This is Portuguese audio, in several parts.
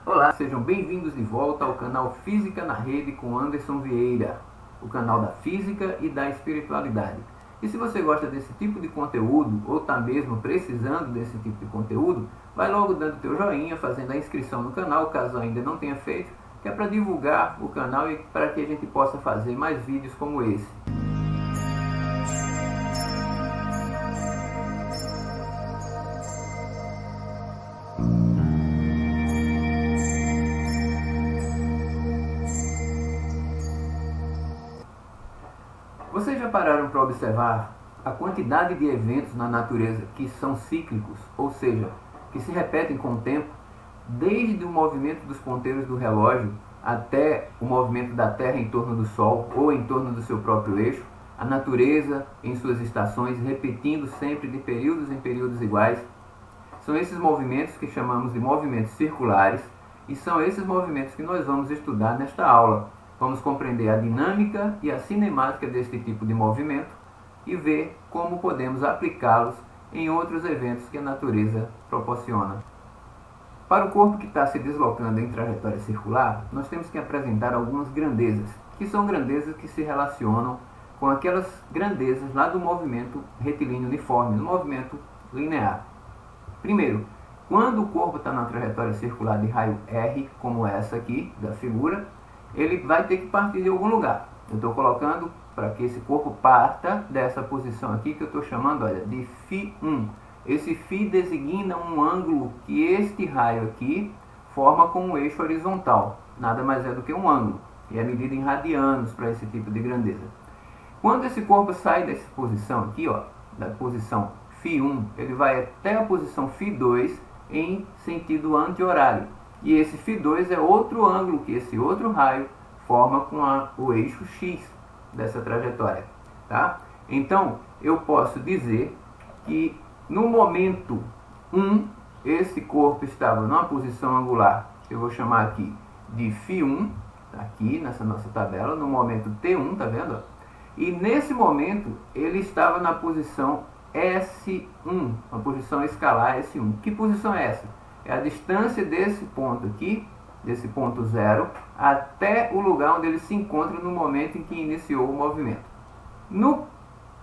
Olá, sejam bem-vindos de volta ao canal Física na Rede com Anderson Vieira, o canal da física e da espiritualidade. E se você gosta desse tipo de conteúdo, ou está mesmo precisando desse tipo de conteúdo, vai logo dando teu joinha, fazendo a inscrição no canal, caso ainda não tenha feito, que é para divulgar o canal e para que a gente possa fazer mais vídeos como esse. Vocês já pararam para observar a quantidade de eventos na natureza que são cíclicos, ou seja, que se repetem com o tempo, desde o movimento dos ponteiros do relógio até o movimento da Terra em torno do Sol ou em torno do seu próprio eixo, a natureza em suas estações repetindo sempre de períodos em períodos iguais. São esses movimentos que chamamos de movimentos circulares e são esses movimentos que nós vamos estudar nesta aula. Vamos compreender a dinâmica e a cinemática deste tipo de movimento e ver como podemos aplicá-los em outros eventos que a natureza proporciona. Para o corpo que está se deslocando em trajetória circular, nós temos que apresentar algumas grandezas, que são grandezas que se relacionam com aquelas grandezas lá do movimento retilíneo uniforme, do movimento linear. Primeiro, quando o corpo está na trajetória circular de raio R, como essa aqui da figura, ele vai ter que partir de algum lugar. Eu estou colocando para que esse corpo parta dessa posição aqui que eu estou chamando, olha, de φ1. Esse φ designa um ângulo que este raio aqui forma com um eixo horizontal. Nada mais é do que um ângulo. E é medido em radianos para esse tipo de grandeza. Quando esse corpo sai dessa posição aqui, ó, da posição φ1, ele vai até a posição φ2 em sentido anti-horário. E esse φ2 é outro ângulo que esse outro raio forma com o eixo x dessa trajetória. Tá? Então, eu posso dizer que no momento 1, esse corpo estava numa posição angular, que eu vou chamar aqui de φ1, aqui nessa nossa tabela, no momento T1, tá vendo? E nesse momento, ele estava na posição S1, uma posição escalar S1. Que posição é essa? É a distância desse ponto aqui, desse ponto 0, até o lugar onde ele se encontra no momento em que iniciou o movimento. No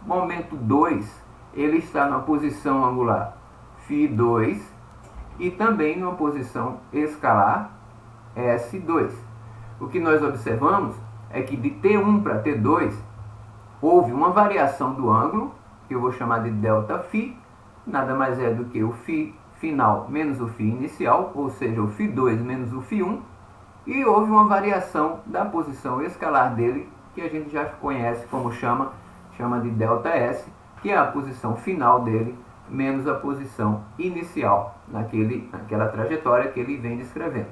momento 2, ele está na posição angular φ2 e também numa posição escalar S2. O que nós observamos é que de T1 para T2 houve uma variação do ângulo, que eu vou chamar de ΔΦ, nada mais é do que o φ final menos o φ inicial, ou seja, o φ2 menos o φ1, e houve uma variação da posição escalar dele, que a gente já conhece como chama de ΔS, que é a posição final dele, menos a posição inicial, naquela trajetória que ele vem descrevendo.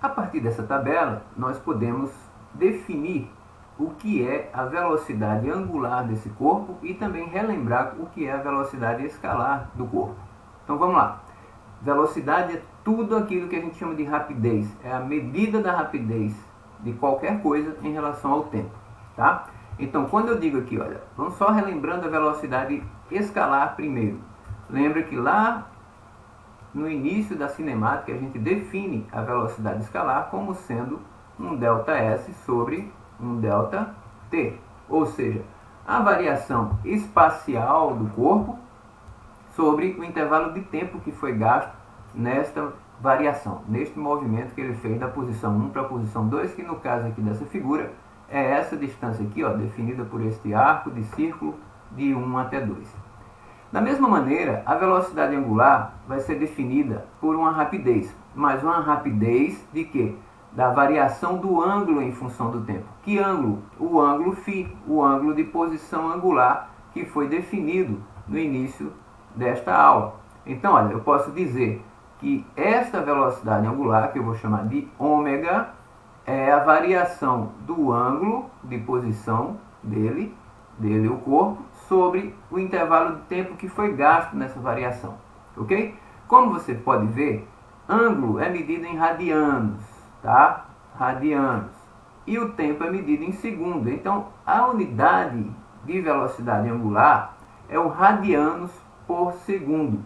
A partir dessa tabela, nós podemos definir o que é a velocidade angular desse corpo e também relembrar o que é a velocidade escalar do corpo. Então vamos lá. Velocidade é tudo aquilo que a gente chama de rapidez. É a medida da rapidez de qualquer coisa em relação ao tempo. Tá? Então quando eu digo aqui, olha, vamos só relembrando a velocidade escalar primeiro. Lembra que lá no início da cinemática a gente define a velocidade escalar como sendo um ΔS sobre um ΔT. Ou seja, a variação espacial do corpo sobre o intervalo de tempo que foi gasto nesta variação, neste movimento que ele fez da posição 1 para a posição 2, que no caso aqui dessa figura é essa distância aqui, ó, definida por este arco de círculo de 1 até 2. Da mesma maneira, a velocidade angular vai ser definida por uma rapidez, mas uma rapidez de quê? Da variação do ângulo em função do tempo. Que ângulo? O ângulo φ, o ângulo de posição angular que foi definido no início desta aula. Então, olha, eu posso dizer que esta velocidade angular, que eu vou chamar de ômega, é a variação do ângulo de posição dele, o corpo, sobre o intervalo de tempo que foi gasto nessa variação. Ok? Como você pode ver, ângulo é medido em radianos, tá? Radianos. E o tempo é medido em segundo. Então, a unidade de velocidade angular é o radianos por segundo,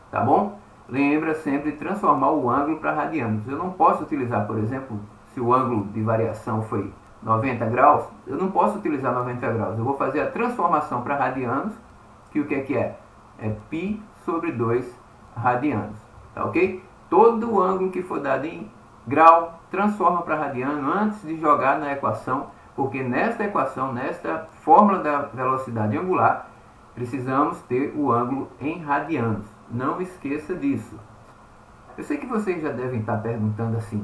tá bom? lembra sempre de transformar o ângulo para radianos. Eu não posso utilizar, por exemplo, se o ângulo de variação foi 90 graus, eu não posso utilizar 90 graus. Eu vou fazer a transformação para radianos, que o que é? É π sobre 2 radianos. Tá ok? Todo ângulo que for dado em grau, transforma para radiano antes de jogar na equação, porque nesta equação, nesta fórmula da velocidade angular, precisamos ter o ângulo em radianos. Não esqueça disso. Eu sei que vocês já devem estar perguntando assim: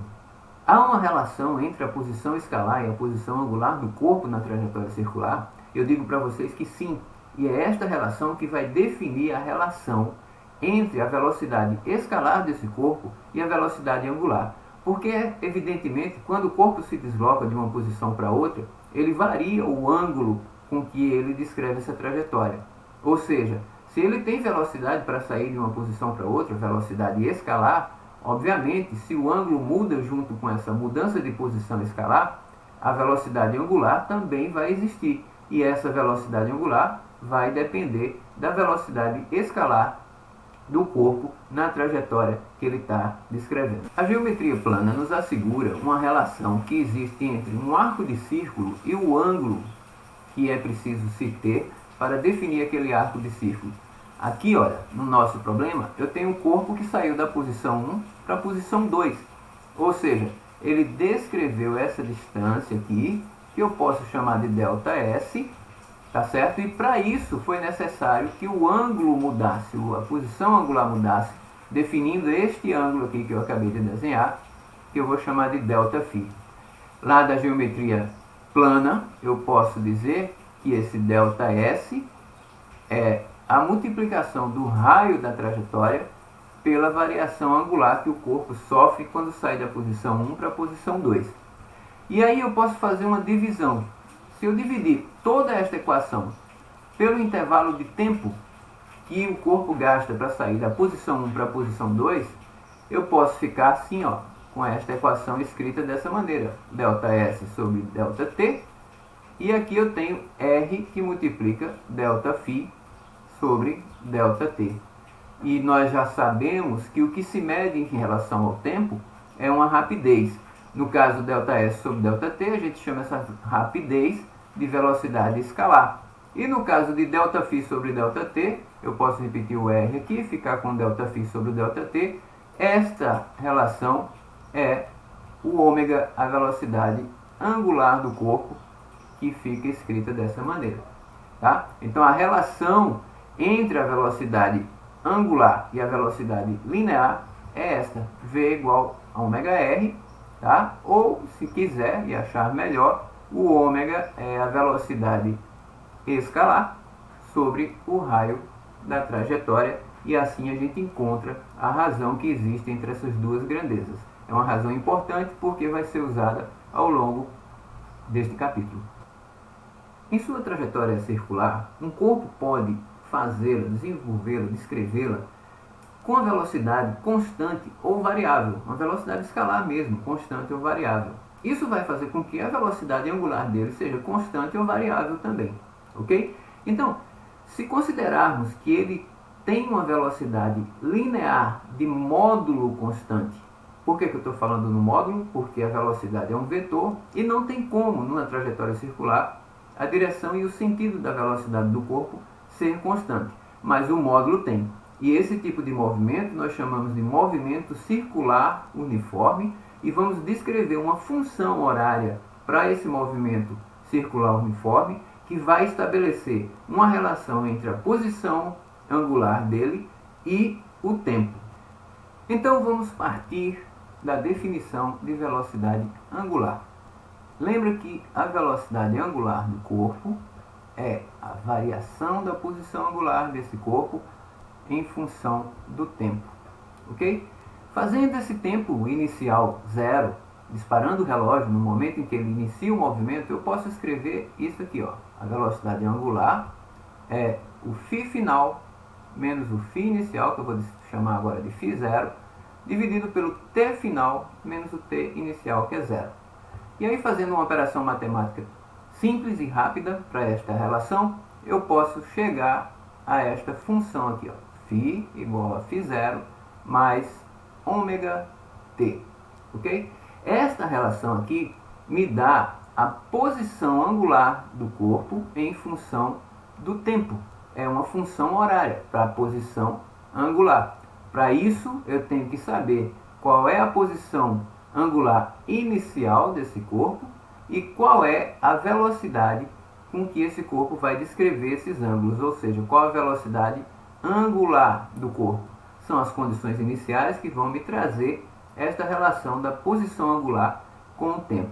há uma relação entre a posição escalar e a posição angular do corpo na trajetória circular? Eu digo para vocês que sim, e é esta relação que vai definir a relação entre a velocidade escalar desse corpo e a velocidade angular. Porque, evidentemente, quando o corpo se desloca de uma posição para outra, ele varia o ângulo com que ele descreve essa trajetória. Ou seja, se ele tem velocidade para sair de uma posição para outra, velocidade escalar, obviamente, se o ângulo muda junto com essa mudança de posição escalar, a velocidade angular também vai existir. E essa velocidade angular vai depender da velocidade escalar do corpo na trajetória que ele está descrevendo. A geometria plana nos assegura uma relação que existe entre um arco de círculo e o ângulo que é preciso se ter para definir aquele arco de círculo. Aqui, olha, no nosso problema, eu tenho um corpo que saiu da posição 1 para a posição 2. Ou seja, ele descreveu essa distância aqui, que eu posso chamar de ΔS, tá certo? E para isso foi necessário que o ângulo mudasse, a posição angular mudasse, definindo este ângulo aqui que eu acabei de desenhar, que eu vou chamar de ΔΦ. Lá da geometria plana, eu posso dizer que esse ΔS é a multiplicação do raio da trajetória pela variação angular que o corpo sofre quando sai da posição 1 para a posição 2. E aí eu posso fazer uma divisão. Se eu dividir toda esta equação pelo intervalo de tempo que o corpo gasta para sair da posição 1 para a posição 2, eu posso ficar assim, ó, com esta equação escrita dessa maneira: ΔS sobre ΔT, e aqui eu tenho R que multiplica ΔΦ sobre ΔT. E nós já sabemos que o que se mede em relação ao tempo é uma rapidez. No caso ΔS sobre ΔT, a gente chama essa rapidez de velocidade escalar. E no caso de ΔΦ sobre ΔT, eu posso repetir o R aqui, ficar com ΔΦ sobre ΔT. Esta relação é o ômega, a velocidade angular do corpo, que fica escrita dessa maneira. Tá? Então a relação entre a velocidade angular e a velocidade linear é esta: V igual a ômega R, tá? Ou, se quiser e achar melhor, o ômega é a velocidade escalar sobre o raio da trajetória, e assim a gente encontra a razão que existe entre essas duas grandezas. É uma razão importante porque vai ser usada ao longo deste capítulo. Em sua trajetória circular, um corpo pode fazê-la, desenvolvê-la, descrevê-la com a velocidade constante ou variável, uma velocidade escalar mesmo, constante ou variável. Isso vai fazer com que a velocidade angular dele seja constante ou variável também, ok? Então, se considerarmos que ele tem uma velocidade linear de módulo constante, por que eu estou falando no módulo? Porque a velocidade é um vetor e não tem como, numa trajetória circular, a direção e o sentido da velocidade do corpo ser constante, mas o módulo tem. E esse tipo de movimento nós chamamos de movimento circular uniforme, e vamos descrever uma função horária para esse movimento circular uniforme, que vai estabelecer uma relação entre a posição angular dele e o tempo. Então vamos partir da definição de velocidade angular. Lembra que a velocidade angular do corpo é a variação da posição angular desse corpo em função do tempo, ok? Fazendo esse tempo inicial zero, disparando o relógio no momento em que ele inicia o movimento, eu posso escrever isso aqui, ó. A velocidade angular é o φ final menos o φ inicial, que eu vou chamar agora de φ0, dividido pelo t final menos o t inicial, que é zero. E aí, fazendo uma operação matemática simples e rápida para esta relação, eu posso chegar a esta função aqui, ó, φ igual a φ0 mais ômega t, ok? Esta relação aqui me dá a posição angular do corpo em função do tempo. É uma função horária para a posição angular. Para isso, eu tenho que saber qual é a posição angular inicial desse corpo e qual é a velocidade com que esse corpo vai descrever esses ângulos, ou seja, qual a velocidade angular do corpo. São as condições iniciais que vão me trazer esta relação da posição angular com o tempo.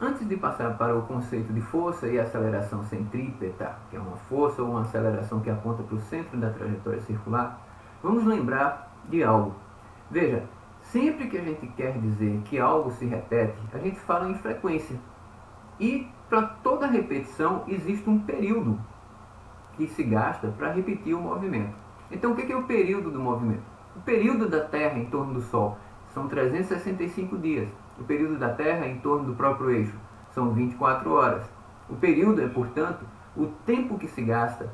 Antes de passar para o conceito de força e aceleração centrípeta, que é uma força ou uma aceleração que aponta para o centro da trajetória circular, vamos lembrar de algo. Veja, sempre que a gente quer dizer que algo se repete, a gente fala em frequência. E para toda repetição existe um período que se gasta para repetir o movimento. Então o que é o período do movimento? O período da Terra em torno do Sol são 365 dias. O período da Terra em torno do próprio eixo são 24 horas. O período é, portanto, o tempo que se gasta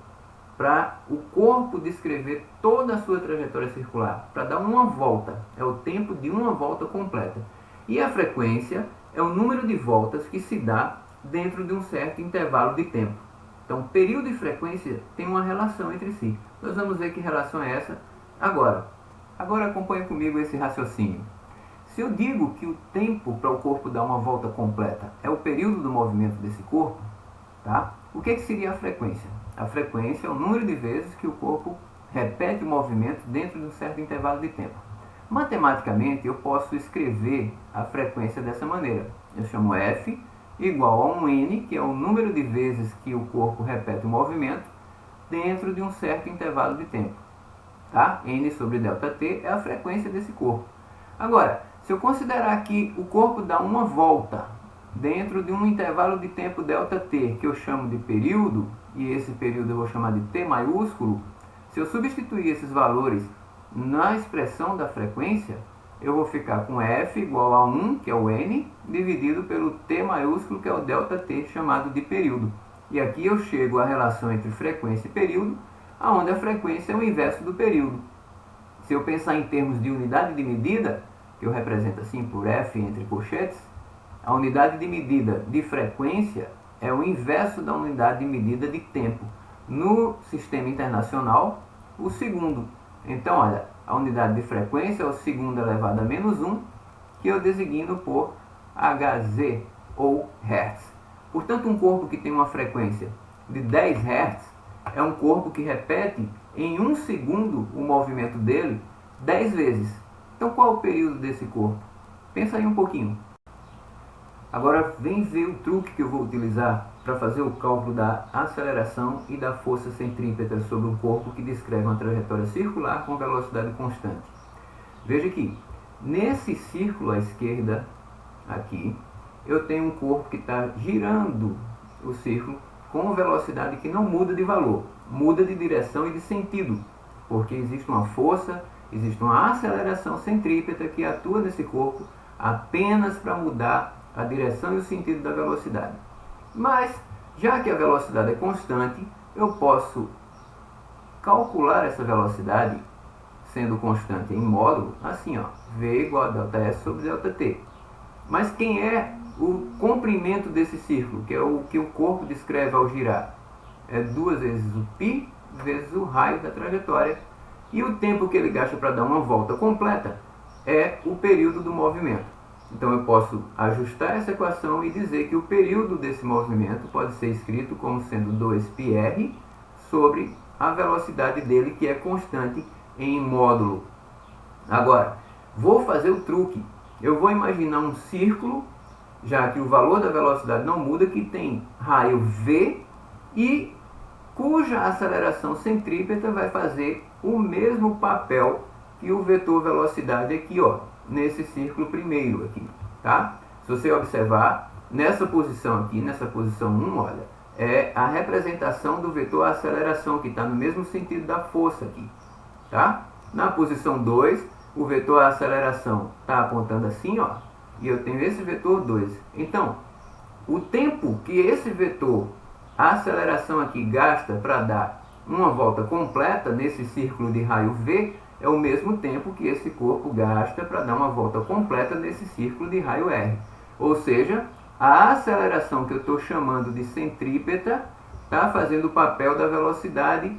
para o corpo descrever toda a sua trajetória circular, para dar uma volta. É o tempo de uma volta completa. E a frequência é o número de voltas que se dá dentro de um certo intervalo de tempo. Então, período e frequência têm uma relação entre si. Nós vamos ver que relação é essa agora. Agora acompanhe comigo esse raciocínio. Se eu digo que o tempo para o corpo dar uma volta completa é o período do movimento desse corpo, tá? O que seria a frequência? A frequência é o número de vezes que o corpo repete o movimento dentro de um certo intervalo de tempo. Matematicamente, eu posso escrever a frequência dessa maneira. Eu chamo F igual a um N, que é o número de vezes que o corpo repete o movimento dentro de um certo intervalo de tempo. Tá? N sobre ΔT é a frequência desse corpo. Agora, se eu considerar que o corpo dá uma volta dentro de um intervalo de tempo ΔT, que eu chamo de período, e esse período eu vou chamar de T maiúsculo, se eu substituir esses valores na expressão da frequência, eu vou ficar com F igual a 1, que é o N, dividido pelo T maiúsculo, que é o ΔT, chamado de período. E aqui eu chego à relação entre frequência e período, onde a frequência é o inverso do período. Se eu pensar em termos de unidade de medida, que eu represento assim por F entre colchetes, a unidade de medida de frequência é o inverso da unidade de medida de tempo. No sistema internacional, o segundo. Então, olha, a unidade de frequência é o segundo elevado a menos 1, que eu designo por Hz ou Hertz. Portanto, um corpo que tem uma frequência de 10 Hz é um corpo que repete em 1 segundo o movimento dele 10 vezes. Então, qual é o período desse corpo? Pensa aí um pouquinho. Agora, vem ver o truque que eu vou utilizar para fazer o cálculo da aceleração e da força centrípeta sobre um corpo que descreve uma trajetória circular com velocidade constante. Veja que, nesse círculo à esquerda, aqui, eu tenho um corpo que está girando o círculo com velocidade que não muda de valor, muda de direção e de sentido, porque existe uma força, existe uma aceleração centrípeta que atua nesse corpo apenas para mudar a direção e o sentido da velocidade. Mas, já que a velocidade é constante, eu posso calcular essa velocidade, sendo constante em módulo, assim, ó, V igual a ΔS sobre ΔT. Mas quem é o comprimento desse círculo, que é o que o corpo descreve ao girar? É 2 vezes o π vezes o raio da trajetória. E o tempo que ele gasta para dar uma volta completa é o período do movimento. Então eu posso ajustar essa equação e dizer que o período desse movimento pode ser escrito como sendo 2πr sobre a velocidade dele, que é constante em módulo. Agora, vou fazer o truque. Eu vou imaginar um círculo, já que o valor da velocidade não muda, que tem raio V e cuja aceleração centrípeta vai fazer o mesmo papel que o vetor velocidade aqui, ó, nesse círculo primeiro aqui, tá? Se você observar, nessa posição aqui, nessa posição 1, olha, é a representação do vetor aceleração, que está no mesmo sentido da força aqui, tá? Na posição 2, o vetor aceleração está apontando assim, ó, e eu tenho esse vetor 2. Então, o tempo que esse vetor, a aceleração aqui, gasta para dar uma volta completa nesse círculo de raio V, é o mesmo tempo que esse corpo gasta para dar uma volta completa nesse círculo de raio R. Ou seja, a aceleração que eu estou chamando de centrípeta está fazendo o papel da velocidade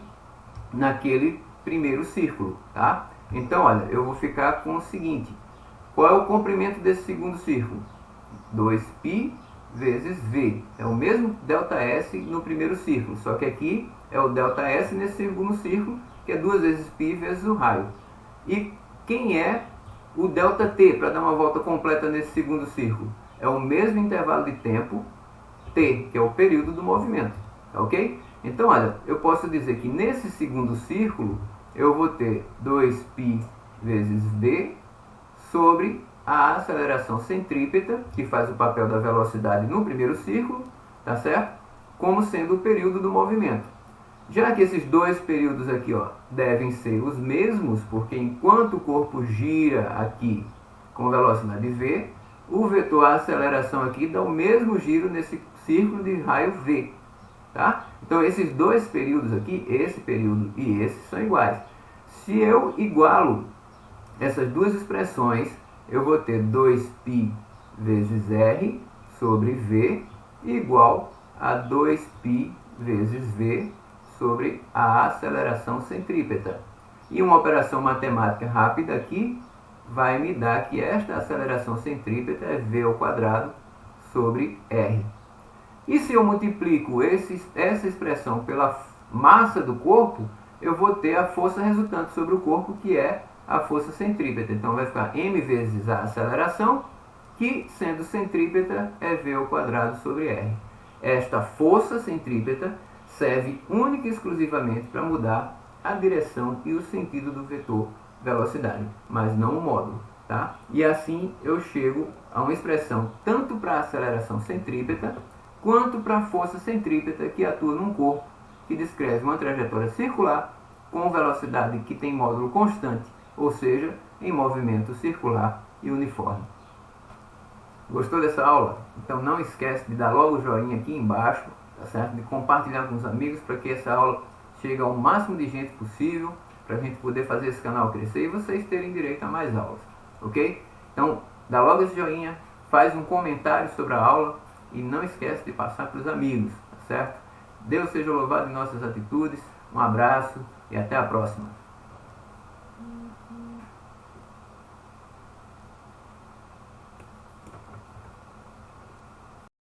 naquele primeiro círculo, tá? Então, olha, eu vou ficar com o seguinte. Qual é o comprimento desse segundo círculo? 2π vezes v. É o mesmo ΔS no primeiro círculo, só que aqui é o ΔS nesse segundo círculo, que é 2 vezes π vezes o raio. E quem é o ΔT para dar uma volta completa nesse segundo círculo? É o mesmo intervalo de tempo, t, que é o período do movimento, tá ok? Então, olha, eu posso dizer que nesse segundo círculo, eu vou ter 2π vezes v sobre a aceleração centrípeta, que faz o papel da velocidade no primeiro círculo, tá certo? Como sendo o período do movimento. Já que esses dois períodos aqui, ó, devem ser os mesmos, porque enquanto o corpo gira aqui com velocidade v, o vetor aceleração aqui dá o mesmo giro nesse círculo de raio v, tá? Então esses dois períodos aqui, esse período e esse, são iguais. Se eu igualo essas duas expressões, eu vou ter 2π vezes r sobre v igual a 2π vezes v sobre a aceleração centrípeta. E uma operação matemática rápida aqui vai me dar que esta aceleração centrípeta é v ao quadrado sobre r. E se eu multiplico essa expressão pela massa do corpo, eu vou ter a força resultante sobre o corpo, que é a força centrípeta. Então vai ficar m vezes a aceleração, que sendo centrípeta é v ao quadrado sobre r. Esta força centrípeta serve única e exclusivamente para mudar a direção e o sentido do vetor velocidade, mas não o módulo, tá? E assim eu chego a uma expressão tanto para a aceleração centrípeta quanto para a força centrípeta que atua num corpo que descreve uma trajetória circular com velocidade que tem módulo constante, ou seja, em movimento circular e uniforme. Gostou dessa aula? Então não esquece de dar logo o joinha aqui embaixo, tá certo? De compartilhar com os amigos para que essa aula chegue ao máximo de gente possível, para a gente poder fazer esse canal crescer e vocês terem direito a mais aulas, ok? Então dá logo esse joinha, faz um comentário sobre a aula e não esquece de passar para os amigos, tá certo? Deus seja louvado em nossas atitudes, um abraço e até a próxima.